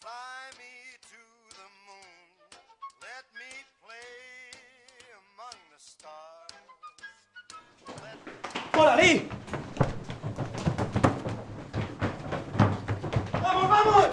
Fly me to the moon, let me play among the stars. ¡Hola, Lee! ¡Vamos, vamos!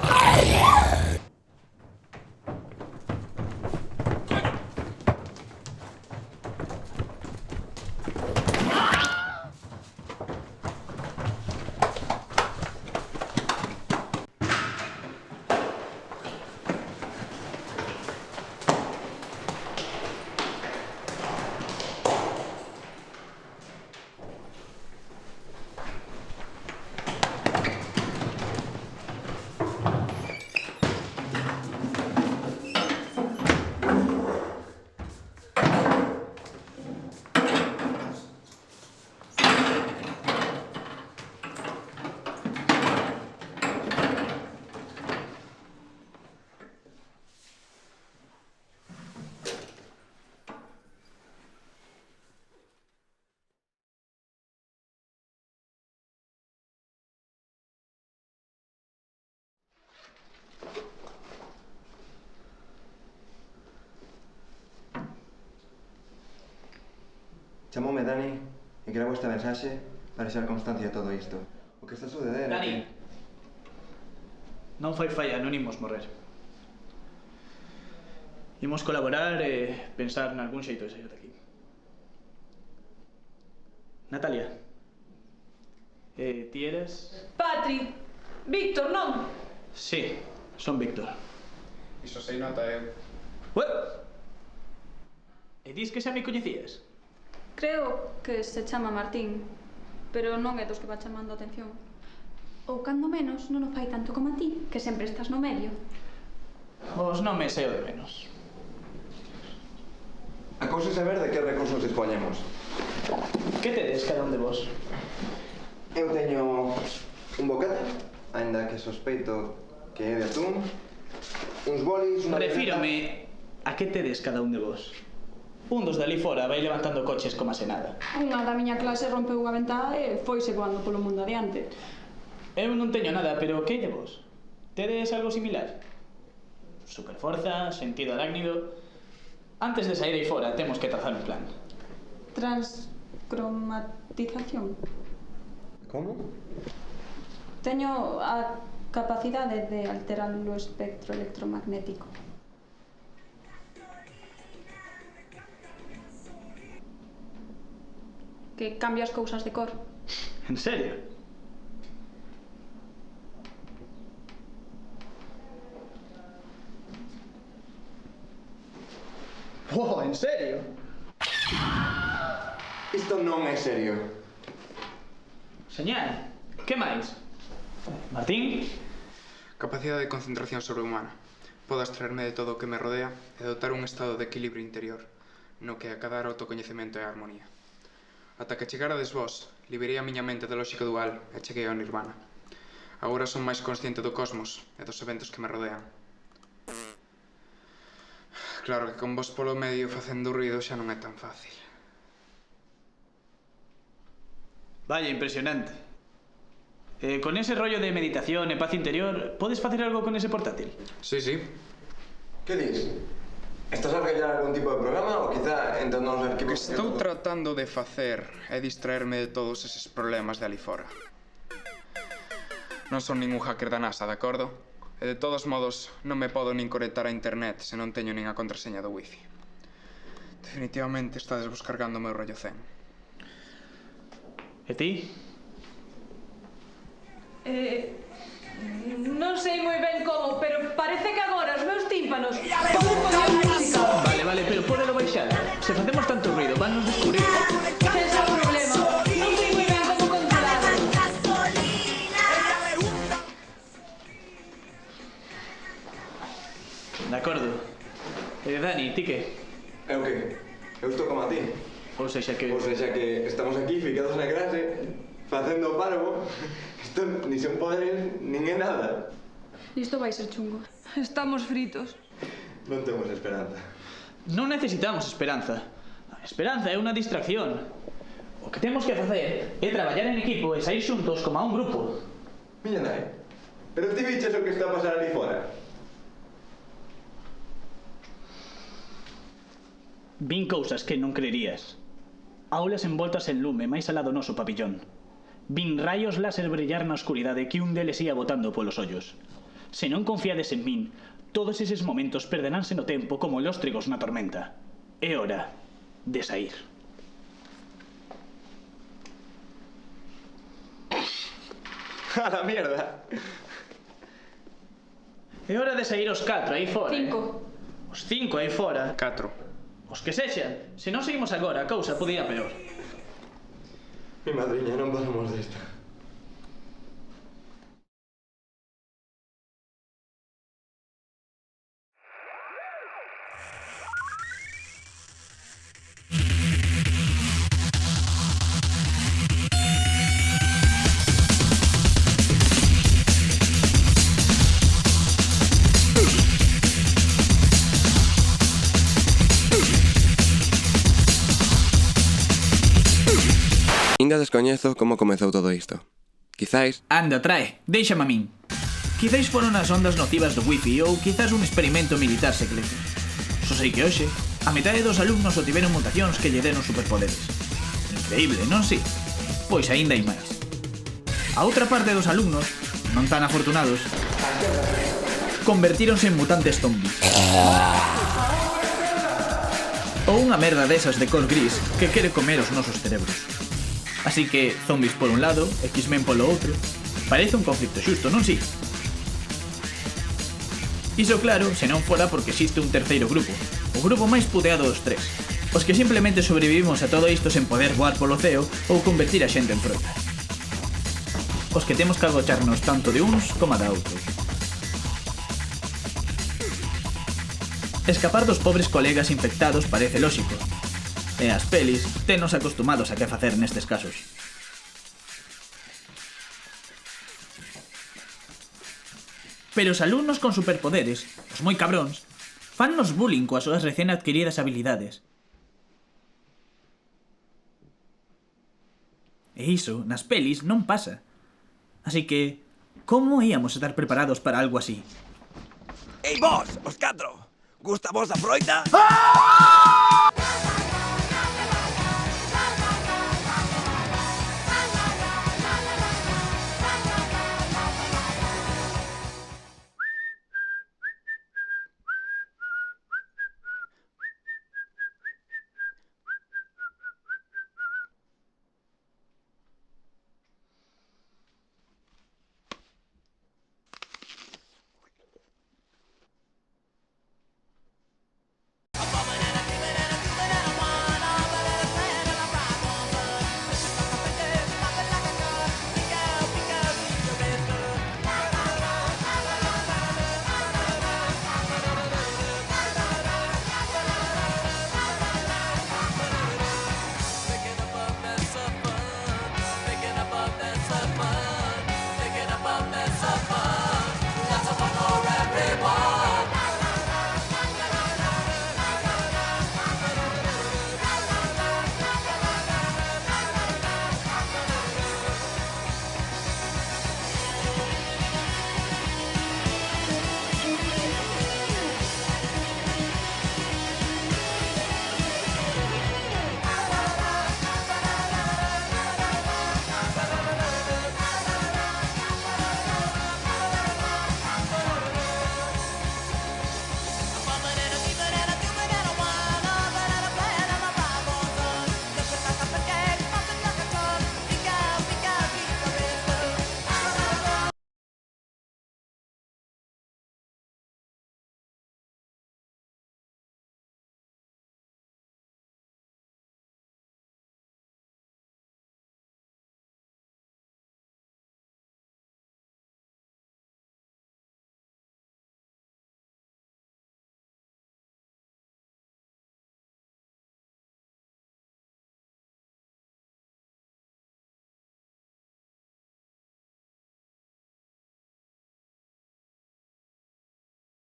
Chamoume Dani e gravo esta mensaxe para deixar constancia de todo isto. O que está a suceder é Dani, non fai falla, non imos morrer. Imos colaborar e pensar nalgún xeito de sair daqui. Natalia, ti eres? Patri, Víctor, non? Sí, son Víctor. Iso sei nota eu. Ué? E dis que xa me coñecías? Creo que se chama Martín, pero non é dos que va chamando a atención. Ou cando menos non o fai tanto como a ti, que sempre estás no medio. Os nomes é o de menos. A cousa é saber de que recursos dispoñemos. Que tedes cada un de vos? Eu teño un bocate, aínda que sospeito que é de atún, uns bolis, unha... Refírome a que tedes cada un de vos. Un dos de ali fora vai levantando coches como se nada. Unha da miña clase rompeu unha ventá e foise voando polo mundo adiante. Eu non teño nada, pero que hai de vos? Tedes algo similar? Superforza, sentido arácnido... Antes de sair aí fora, temos que trazar un plan. Transcromatización. Como? Teño a capacidade de alterar o espectro electromagnético. Que cambia as cousas de cor. En serio? Oh, en serio? Isto non é serio. Señal, que máis? Martín? Capacidade de concentración sobrehumana. Podo abstraerme de todo o que me rodea e dotar un estado de equilibrio interior no que acadar autocoñecemento e armonía. Ata que chegarades vós, liberei a miña mente da lógica dual e cheguei ao nirvana. Agora son máis consciente do cosmos e dos eventos que me rodean. Claro que con vos polo medio facendo ruido xa non é tan fácil. Vaya, impresionante. Con ese rollo de meditación e paz interior, podes facer algo con ese portátil? Sí, sí. Que dis? Estás a argallar algún tipo de programa ou quizá entre nos O que arquivos... estou tratando de facer é distraerme de todos eses problemas de ali fora. Non son ningún hacker da NASA, de acordo? E de todos modos, non me podo nin conectar a internet se non teño nin a contraseña do wifi. Definitivamente estades buscargando o meu rollo zen. E ti? Non sei moi ben como, pero parece que agora os meus tímpanos... Vale, pero pódelo baixar. Se facemos tanto ruido, van nos descubrir. Ese é o problema. Non sei moi ben como controlado. De acordo. Dani, ti que? Eu que? Eu estou como a ti. Ou sexa que... Ou seja que estamos aquí ficados na clase, facendo o parvo. Isto ni son poderes, nin é nada. Isto vai ser chungo. Estamos fritos. Non temos esperanza. Non necesitamos esperanza. A esperanza é unha distracción. O que temos que facer é traballar en equipo e sair xuntos como a un grupo. Miña nai, pero ti viches o que está a pasar ali fora? Vin cousas que non creerías. Aulas envoltas en lume máis alá do noso pabillón. Vin raios láser brillar na oscuridade que un deles ia botando polos ollos. Se non confiades en min, todos eses momentos perderánse no tempo como lóstrigos na tormenta. É hora de sair. ¡A la mierda! É hora de sair os 4 aí fora. 5. Os 5 aí fora. 4. Os que sexan. Se non seguimos agora, a cousa podía peor. Mi madriña, non pasamos desta. Ainda descoñezo como comezou todo isto. Quizais... Anda, trae, déixame a min. Quizáis foron as ondas nocivas do wifi ou quizás un experimento militar secreto. Só sei que hoxe, a metade dos alumnos obtiveron mutacións que lle deron superpoderes. Increíble, non si? Pois aínda hai máis. A outra parte dos alumnos, non tan afortunados, convertíronse en mutantes zombies. Ou unha merda desas de cor gris que quere comer os nosos cerebros. Así que, zombies por un lado, X-Men polo outro. Parece un conflicto xusto, non si? Iso claro, se non fora porque existe un terceiro grupo. O grupo máis pudeado dos tres. Os que simplemente sobrevivimos a todo isto sen poder voar polo ceo ou convertir a xente en frota. Os que temos que agocharnos tanto de uns como de outros. Escapar dos pobres colegas infectados parece lóxico. E as pelis tenos acostumados a que facer nestes casos. Pero os alumnos con superpoderes, os moi cabróns, fannos bullying coas súas recén adquiridas habilidades. E iso, nas pelis, non pasa. Así que, como íamos estar preparados para algo así? Ei vos, os catro! Gusta vos a froita? ¡Ah!